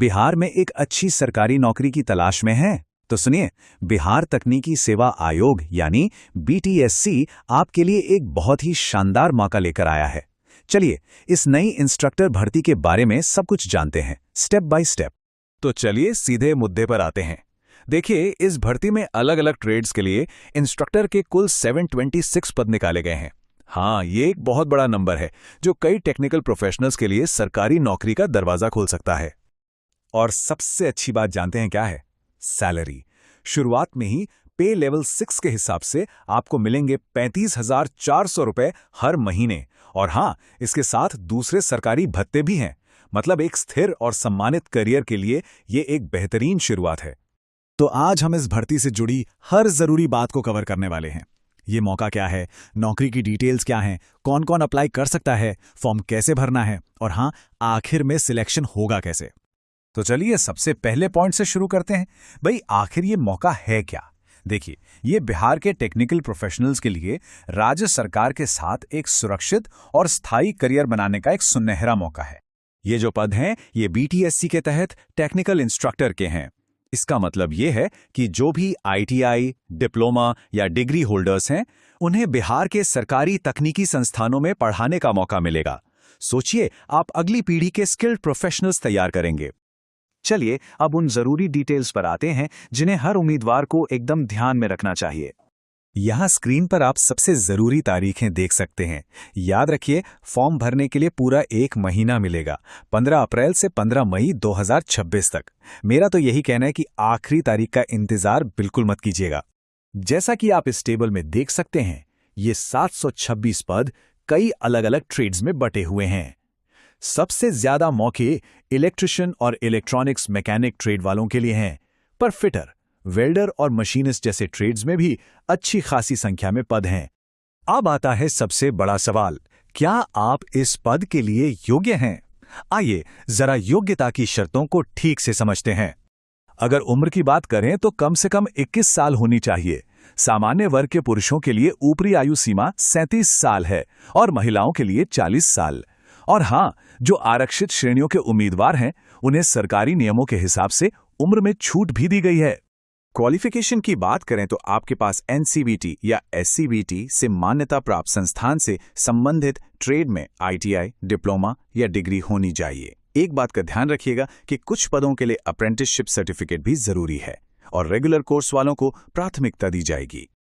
बिहार में एक अच्छी सरकारी नौकरी की तलाश में हैं? तो सुनिए, बिहार तकनीकी सेवा आयोग यानी बीटीएससी आपके लिए एक बहुत ही शानदार मौका लेकर आया है। चलिए, इस नई इंस्ट्रक्टर भर्ती के बारे में सब कुछ जानते हैं, स्टेप बाय स्टेप। तो चलिए सीधे मुद्दे पर आते हैं। देखिए, इस भर्ती में अलग अलग ट्रेड्स के लिए इंस्ट्रक्टर के कुल 726 पद निकाले गए हैं। हाँ, ये एक बहुत बड़ा नंबर है जो कई टेक्निकल प्रोफेशनल्स के लिए सरकारी नौकरी का दरवाजा खोल सकता है। और सबसे अच्छी बात जानते हैं क्या है? सैलरी। शुरुआत में ही पे लेवल 6 के हिसाब से आपको मिलेंगे 35,400 रुपए हर महीने। और हाँ, इसके साथ दूसरे सरकारी भत्ते भी हैं। मतलब एक स्थिर और सम्मानित करियर के लिए ये एक बेहतरीन शुरुआत है। तो आज हम इस भर्ती से जुड़ी हर जरूरी बात को कवर करने वाले हैं। ये मौका क्या है, नौकरी की डिटेल्स क्या हैं, कौन कौन अप्लाई कर सकता है, फॉर्म कैसे भरना है और हाँ, आखिर में सिलेक्शन होगा कैसे। तो चलिए सबसे पहले पॉइंट से शुरू करते हैं। भाई, आखिर ये मौका है क्या? देखिए, ये बिहार के टेक्निकल प्रोफेशनल्स के लिए राज्य सरकार के साथ एक सुरक्षित और स्थायी करियर बनाने का एक सुनहरा मौका है। ये जो पद हैं, ये बीटीएससी के तहत टेक्निकल इंस्ट्रक्टर के हैं। इसका मतलब ये है कि जो भी आईटीआई, डिप्लोमा या डिग्री होल्डर्स हैं, उन्हें बिहार के सरकारी तकनीकी संस्थानों में पढ़ाने का मौका मिलेगा। सोचिए, आप अगली पीढ़ी के स्किल्ड प्रोफेशनल्स तैयार करेंगे। चलिए अब उन जरूरी डिटेल्स पर आते हैं जिन्हें हर उम्मीदवार को एकदम ध्यान में रखना चाहिए। यहाँ स्क्रीन पर आप सबसे जरूरी तारीखें देख सकते हैं। याद रखिए, फॉर्म भरने के लिए पूरा 1 महीना मिलेगा, 15 अप्रैल से 15 मई 2026 तक। मेरा तो यही कहना है कि आखिरी तारीख का इंतजार बिल्कुल मत कीजिएगा। जैसा कि आप इस टेबल में देख सकते हैं, ये 726 पद कई अलग अलग ट्रेड्स में बटे हुए हैं। सबसे ज्यादा मौके इलेक्ट्रिशियन और इलेक्ट्रॉनिक्स मैकेनिक ट्रेड वालों के लिए हैं, पर फिटर, वेल्डर और मशीनिस्ट जैसे ट्रेड्स में भी अच्छी खासी संख्या में पद हैं। अब आता है सबसे बड़ा सवाल, क्या आप इस पद के लिए योग्य हैं? आइए जरा योग्यता की शर्तों को ठीक से समझते हैं। अगर उम्र की बात करें तो कम से कम 21 साल होनी चाहिए। सामान्य वर्ग के पुरुषों के लिए ऊपरी आयु सीमा 37 साल है और महिलाओं के लिए 40 साल। और हाँ, जो आरक्षित श्रेणियों के उम्मीदवार हैं, उन्हें सरकारी नियमों के हिसाब से उम्र में छूट भी दी गई है। क्वालिफिकेशन की बात करें तो आपके पास एनसीवीटी या एससीवीटी से मान्यता प्राप्त संस्थान से संबंधित ट्रेड में आईटीआई, डिप्लोमा या डिग्री होनी चाहिए। एक बात का ध्यान रखिएगा कि कुछ पदों के लिए अप्रेंटिसशिप सर्टिफिकेट भी जरूरी है और रेगुलर कोर्स वालों को प्राथमिकता दी जाएगी।